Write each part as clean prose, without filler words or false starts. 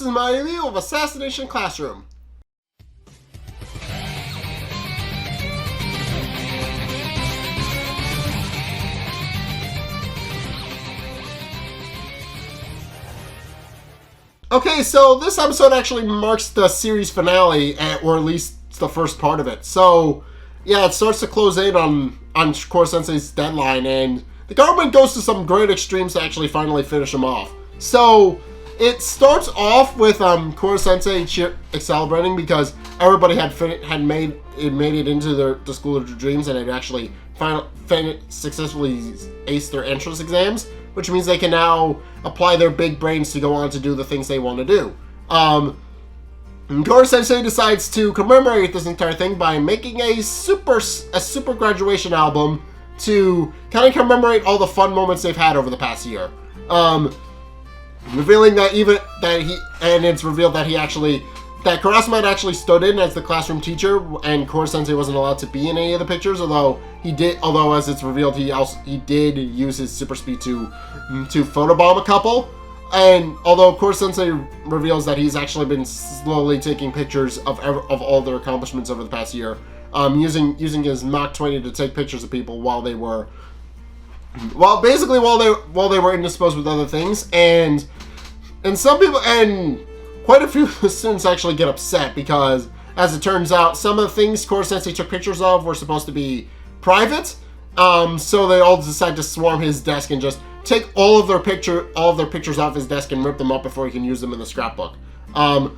is my review of Assassination Classroom. Okay, so this episode actually marks the series finale, or at least the first part of it. So, yeah, it starts to close in on Korosensei's deadline, and the government goes to some great extremes to actually finally finish him off. So, it starts off with Korosensei celebrating because everybody had made it into the School of Dreams, and had actually successfully aced their entrance exams, which means they can now apply their big brains to go on to do the things they want to do. Korosensei decides to commemorate this entire thing by making a super graduation album to kind of commemorate all the fun moments they've had over the past year. Revealing that it's revealed that Kurasama had actually stood in as the classroom teacher, and Korosensei wasn't allowed to be in any of the pictures, although as it's revealed, he did use his super speed to photobomb a couple. And although Korosensei reveals that he's actually been slowly taking pictures of all their accomplishments over the past year, using his Mach 20 to take pictures of people while they were indisposed with other things, and some people and quite a few students actually get upset because, as it turns out, some of the things Korosensei took pictures of were supposed to be private. So they all decide to swarm his desk and just take all of their pictures off his desk and rip them up before he can use them in the scrapbook. But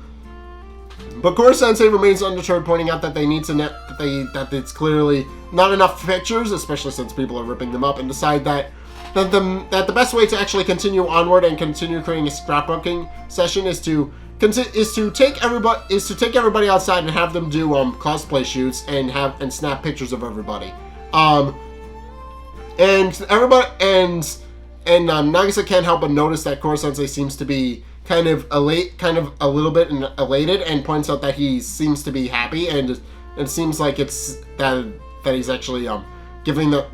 Korosensei remains undeterred, pointing out that that it's clearly not enough pictures, especially since people are ripping them up, and decide that the best way to actually continue onward and continue creating a scrapbooking session is to take everybody outside and have them do cosplay shoots and snap pictures of everybody. Nagisa can't help but notice that Korosensei seems to be kind of a little bit elated, and points out that he seems to be happy, and it seems like it's that he's actually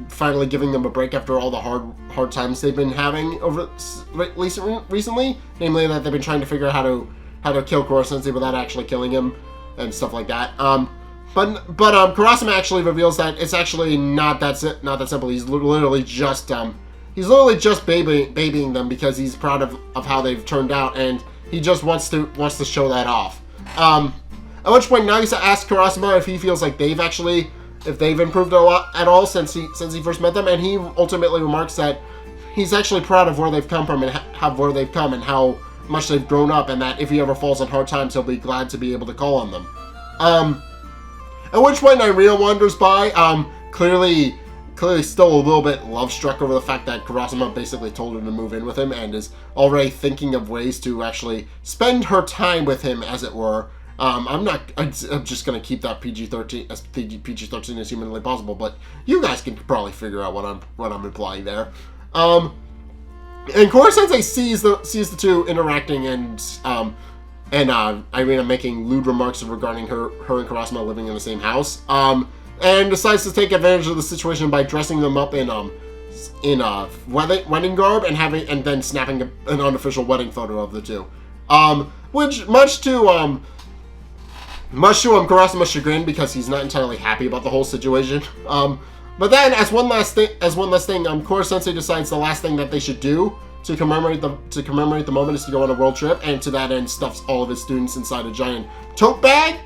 finally giving them a break after all the hard times they've been having over recently. Namely, that they've been trying to figure out how to kill Korosensei without actually killing him and stuff like that. But Kurasama actually reveals that it's actually not that simple. He's literally just babying them because he's proud of how they've turned out, and he just wants to show that off. At which point Nagisa asks Kurasama if he feels like they've improved a lot at all since he first met them, and he ultimately remarks that he's actually proud of where they've come from and how much they've grown up, and that if he ever falls on hard times, he'll be glad to be able to call on them. At which point Irina wanders by, clearly still a little bit love-struck over the fact that Kurasama basically told her to move in with him, and is already thinking of ways to actually spend her time with him, as it were. I'm just going to keep that PG-13 as humanly possible, but you guys can probably figure out what I'm implying there. And Korosensei sees the two interacting, and Irina making lewd remarks regarding her and Kurasama living in the same house, and decides to take advantage of the situation by dressing them up in wedding garb and then snapping an unofficial wedding photo of the two, which much to Kurasama's chagrin, because he's not entirely happy about the whole situation. But then, as one last thing, Korosensei decides the last thing that they should do to commemorate the moment is to go on a world trip, and to that end stuffs all of his students inside a giant tote bag,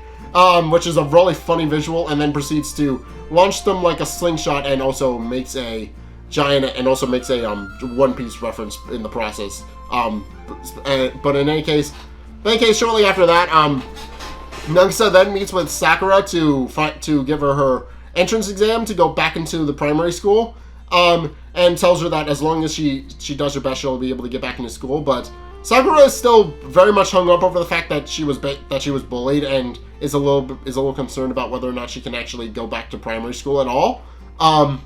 which is a really funny visual, and then proceeds to launch them like a slingshot, and also makes a One Piece reference in the process. But in any case, shortly after that, Nagisa then meets with Sakura to give her entrance exam to go back into the primary school, and tells her that as long as she does her best, she'll be able to get back into school. But Sakura is still very much hung up over the fact that she was bullied, and is a little concerned about whether or not she can actually go back to primary school at all. And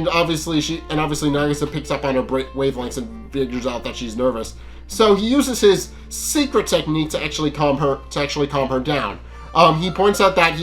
obviously Nagisa picks up on her wavelengths and figures out that she's nervous. So he uses his secret technique to actually calm her down. He points out that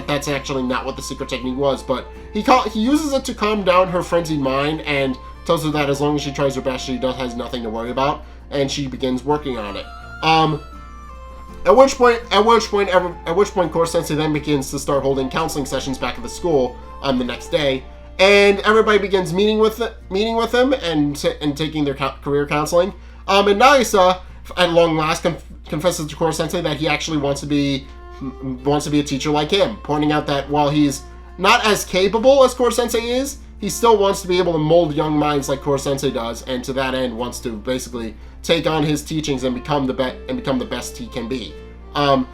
that's actually not what the secret technique was, but he uses it to calm down her frenzied mind, and tells her that as long as she tries her best, she has nothing to worry about, and she begins working on it. At which point, Korosensei then begins to start holding counseling sessions back at the school the next day, and everybody begins meeting with him and taking their career counseling. And Nagisa, at long last, confesses to Korosensei that he actually wants to be a teacher like him, pointing out that while he's not as capable as Korosensei is, he still wants to be able to mold young minds like Korosensei does, and to that end wants to basically take on his teachings and become the best he can be. And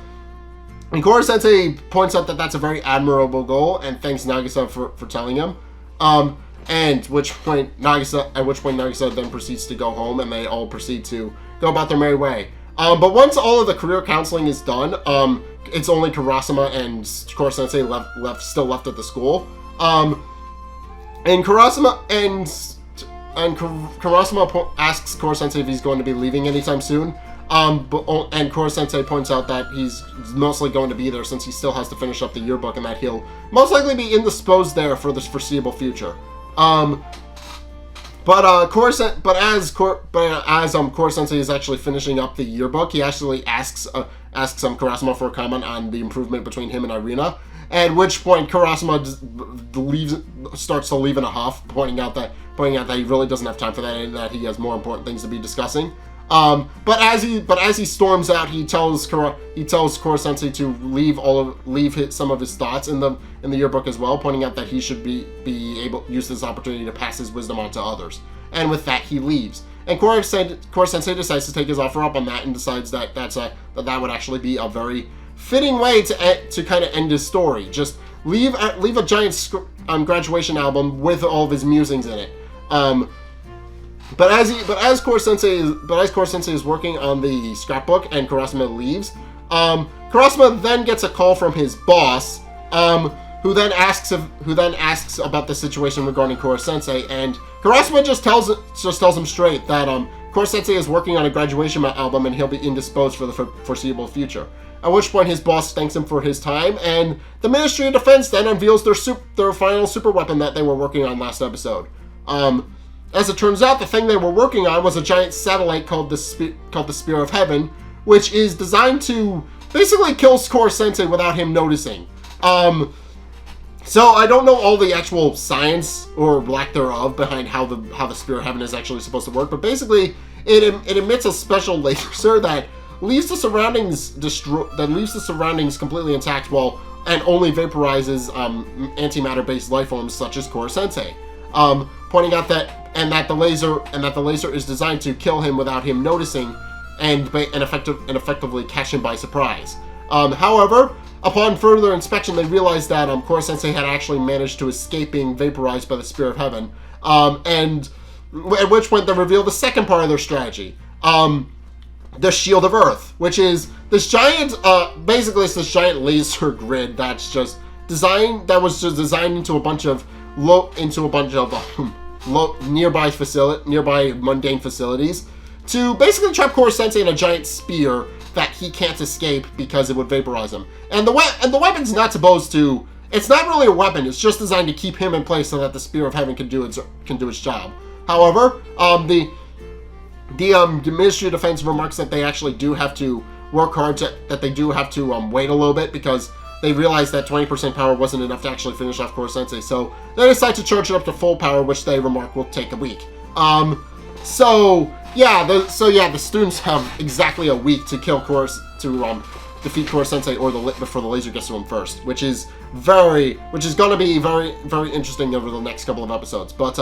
Korosensei points out that that's a very admirable goal and thanks Nagisa for telling him. And at which point Nagisa then proceeds to go home, and they all proceed to go about their merry way. But once all of the career counseling is done, it's only Kurasama and Korosensei still left at the school. And Kurasama asks Korosensei if he's going to be leaving anytime soon. And Korosensei points out that he's mostly going to be there since he still has to finish up the yearbook, and that he'll most likely be indisposed there for the foreseeable future. But as Korosensei is actually finishing up the yearbook, he actually asks Kurasama for a comment on the improvement between him and Irina. At which point Kurasama starts to leave in a huff, pointing out that he really doesn't have time for that, and that he has more important things to be discussing. But as he storms out, he tells Korosensei to leave some of his thoughts in the yearbook as well, pointing out that he should be able to use this opportunity to pass his wisdom on to others. And with that, he leaves. And Korosensei decides to take his offer up on that, and decides that that would actually be a very fitting way to kind of end his story. Just leave a giant graduation album with all of his musings in it. But as Korosensei is working on the scrapbook and Kurasama leaves, Kurasama then gets a call from his boss, who then asks about the situation regarding Korosensei, and Kurasama just tells him straight that Korosensei is working on a graduation album and he'll be indisposed for the foreseeable future. At which point his boss thanks him for his time, and the Ministry of Defense then unveils their final super weapon that they were working on last episode. As it turns out, the thing they were working on was a giant satellite called the Spear of Heaven, which is designed to basically kill Korosensei without him noticing. So I don't know all the actual science or lack thereut behind how the Spear of Heaven is actually supposed to work, but basically it emits a special laser that leaves the surroundings completely intact and only vaporizes antimatter-based life forms such as Korosensei. Pointing out that the laser is designed to kill him without him noticing, and effectively catch him by surprise. However, upon further inspection, they realized that Korosensei had actually managed to escape being vaporized by the Spear of Heaven, and at which point they revealed the second part of their strategy. The Shield of Earth, which is this giant, basically it's this giant laser grid that's just designed into a bunch of nearby mundane facilities to basically trap Korosensei in a giant spear that he can't escape because it would vaporize him. And the weapon's not supposed to. It's not really a weapon. It's just designed to keep him in place so that the Spear of Heaven can do its job. However, the Ministry of Defense remarks that they actually do have to work hard that they do have to wait a little bit, because they realized that 20% power wasn't enough to actually finish off Korosensei, so they decide to charge it up to full power, which they remark will take a week. The students have exactly a week to defeat Korosensei before the laser gets to him first, which is going to be very, very interesting over the next couple of episodes. But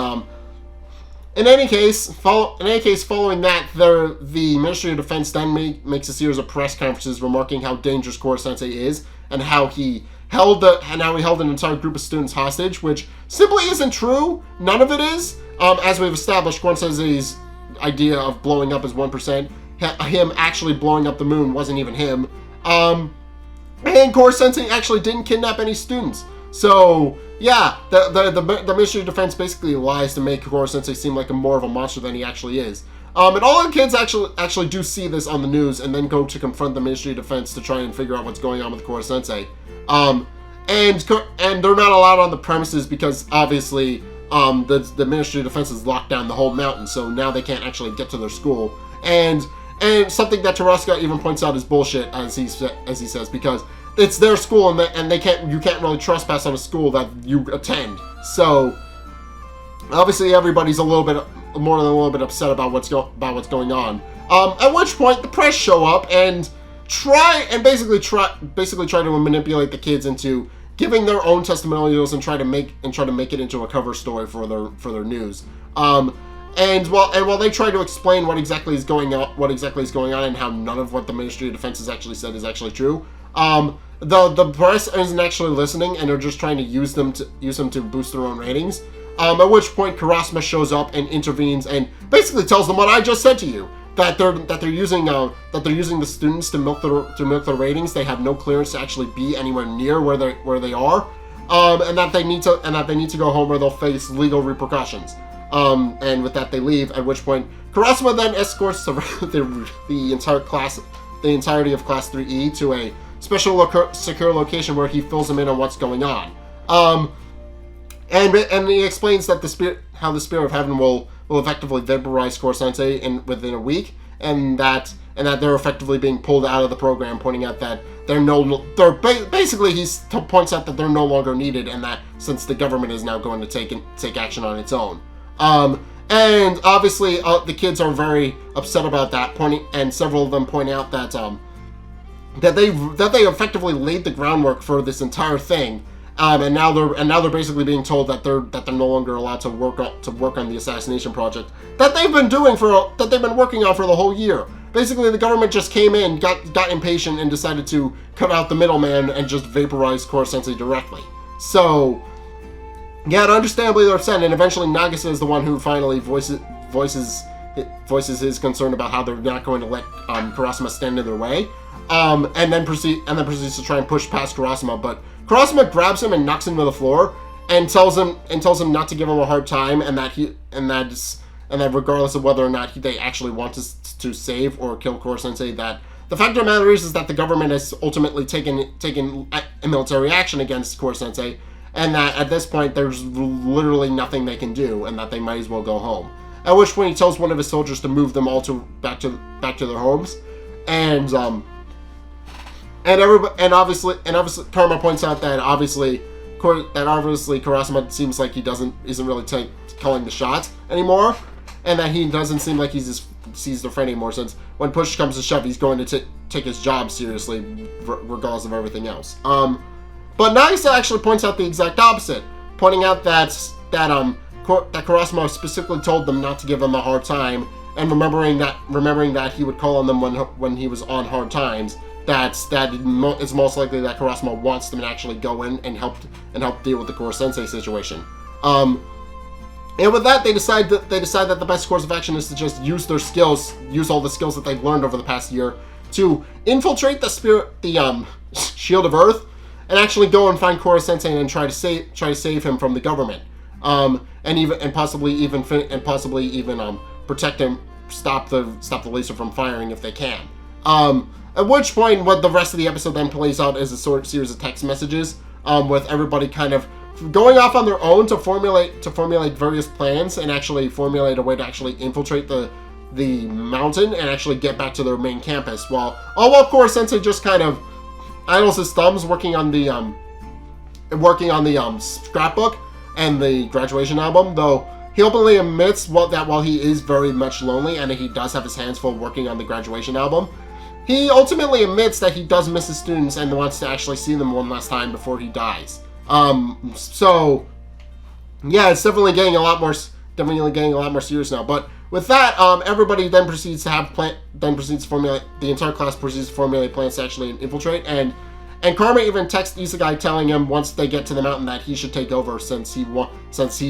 in any case, following that, the Ministry of Defense then makes a series of press conferences remarking how dangerous Korosensei is, and how he held an entire group of students hostage, which simply isn't true. None of it is. As we've established, Korosensei's idea of blowing up his 1%, him actually blowing up the moon wasn't even him. And Korosensei actually didn't kidnap any students. So yeah, the Ministry of Defense basically lies to make Korosensei seem like more of a monster than he actually is. And all the kids actually do see this on the news, and then go to confront the Ministry of Defense to try and figure out what's going on with Korosensei. And they're not allowed on the premises because obviously the Ministry of Defense has locked down the whole mountain, so now they can't actually get to their school. And and something that Taraska even points out is bullshit, as he says, because it's their school and you can't really trespass on a school that you attend. So obviously everybody's a little bit upset about what's going on. At which point the press show up and basically try to manipulate the kids into giving their own testimonials and try to make it into a cover story for their news. And while they try to explain what exactly is going on and how none of what the Ministry of Defense has actually said is actually true, the press isn't actually listening, and they're just trying to use them to boost their own ratings. At which point Kurasama shows up and intervenes and basically tells them what I just said to you, that they're using the students to milk their ratings. They have no clearance to actually be anywhere near where they are, and that they need to go home or they'll face legal repercussions. And with that they leave. At which point Kurasama then escorts the entirety of Class 3E to a special secure location where he fills them in on what's going on. And he explains that how the spirit of heaven will effectively vaporize Korosensei within a week, and that they're effectively being pulled out of the program, pointing out that basically he points out that they're no longer needed, and that since the government is now going to take action on its own. And obviously the kids are very upset about that, and several of them point out that they effectively laid the groundwork for this entire thing. And now they're basically being told that they're no longer allowed to work on the assassination project that they've been working on for the whole year. Basically, the government just came in, got impatient, and decided to cut out the middleman and just vaporize Korosensei directly. So, yeah, understandably they're upset, and eventually Nagisa is the one who finally voices his concern about how they're not going to let Kurasama stand in their way, and then proceeds to try and push past Kurasama, but Kurasama grabs him and knocks him to the floor and tells him not to give him a hard time, and that regardless of whether or not they actually want to save or kill Korosensei, that the fact of the matter is that the government has ultimately taken military action against Korosensei, and that at this point there's literally nothing they can do, and that they might as well go home. At which point he tells one of his soldiers to move them all back to their homes, and obviously Karma points out that obviously Kurasama seems like he isn't really calling the shots anymore, and that he doesn't seem like he's their friend anymore, since when push comes to shove he's going to take his job seriously regardless of everything else. But Nagisa actually points out the exact opposite, pointing out that Kurasama specifically told them not to give him a hard time, and remembering that he would call on them when he was on hard times. That it's most likely that Kurasama wants them to actually go in and help deal with the Korosensei situation. And with that, they decide that the best course of action is to just use all the skills that they've learned over the past year to infiltrate the Shield of Earth and actually go and find Korosensei and try to save him from the government. And possibly even protect him, stop the laser from firing if they can. At which point, what the rest of the episode then plays out is a series of text messages, with everybody kind of going off on their own to formulate various plans and actually formulate a way to actually infiltrate the mountain and actually get back to their main campus. While Korosensei just kind of idles his thumbs working on the scrapbook and the graduation album, though he openly admits that while he is very much lonely and he does have his hands full working on the graduation album, he ultimately admits that he does miss his students and wants to actually see them one last time before he dies. So yeah, it's definitely getting a lot more serious now. But with that, everybody then proceeds to formulate, the entire class proceeds to formulate plans to actually infiltrate, and Karma even texts Isekai telling him once they get to the mountain that he should take over since this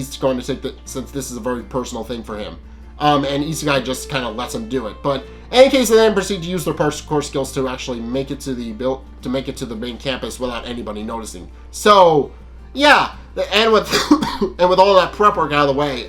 is a very personal thing for him. And Isekai just kind of lets him do it. But in any case, they then proceed to use their parkour skills to actually make it to the main campus without anybody noticing. So, yeah, and with all that prep work out of the way,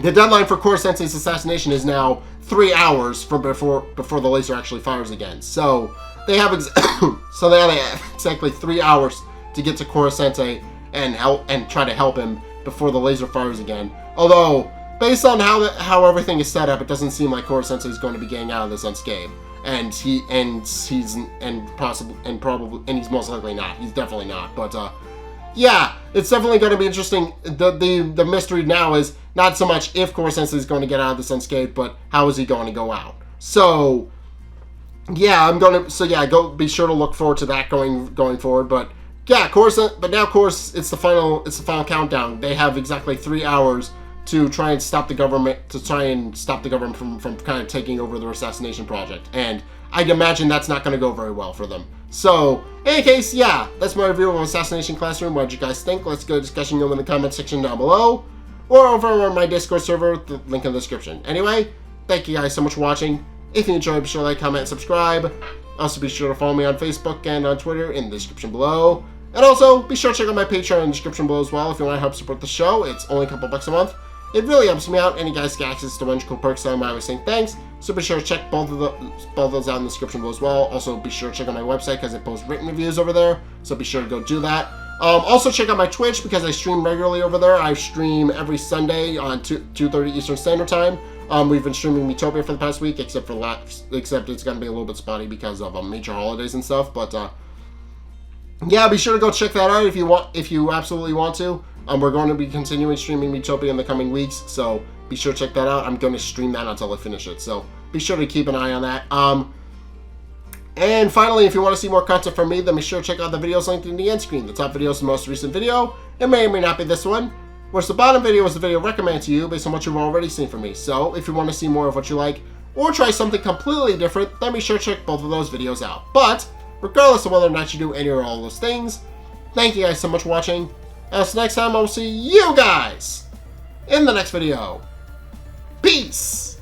the deadline for Korosensei's assassination is now 3 hours from before the laser actually fires again. So they have exactly 3 hours to get to Korosensei and try to help him before the laser fires again. Although based on how everything is set up, it doesn't seem like Korosensei is going to be getting out of this unscathed. And he's most likely not. He's definitely not. But yeah, it's definitely going to be interesting. The mystery now is not so much if Korosensei is going to get out of this unscathed, but how is he going to go out? So yeah, be sure to look forward to that going forward. But yeah, but now of course it's the final countdown. They have exactly 3 hours to try and stop the government from kind of taking over the assassination project, and I'd imagine that's not going to go very well for them. So in any case, yeah, that's my review of Assassination Classroom. What did you guys think? Let's go discussing them in the comment section down below, or over on my Discord server, the link in the description. Anyway, thank you guys so much for watching. If you enjoyed, be sure to like, comment, and subscribe. Also be sure to follow me on Facebook and on Twitter in the description below. And also, be sure to check out my Patreon in the description below as well if you want to help support the show. It's only a couple bucks a month. It really helps me out, and you guys get access to a bunch of cool perks that I'm always saying thanks. So be sure to check both of those out in the description below as well. Also, be sure to check out my website because I post written reviews over there. So be sure to go do that. Also, check out my Twitch because I stream regularly over there. I stream every Sunday on 2:30 Eastern Standard Time. We've been streaming Metopia for the past week, except it's going to be a little bit spotty because of major holidays and stuff. But yeah, be sure to go check that out if you absolutely want to. We're going to be continuing streaming Metopia in the coming weeks, so be sure to check that out. I'm going to stream that until I finish it, so be sure to keep an eye on that. And finally, if you want to see more content from me, then be sure to check out the videos linked in the end screen. The top video is the most recent video. It may or may not be this one, whereas the bottom video is the video recommended to you based on what you've already seen from me. So if you want to see more of what you like, or try something completely different, then be sure to check both of those videos out. But regardless of whether or not you do any or all of those things, thank you guys so much for watching. Until next time, I will see you guys in the next video. Peace!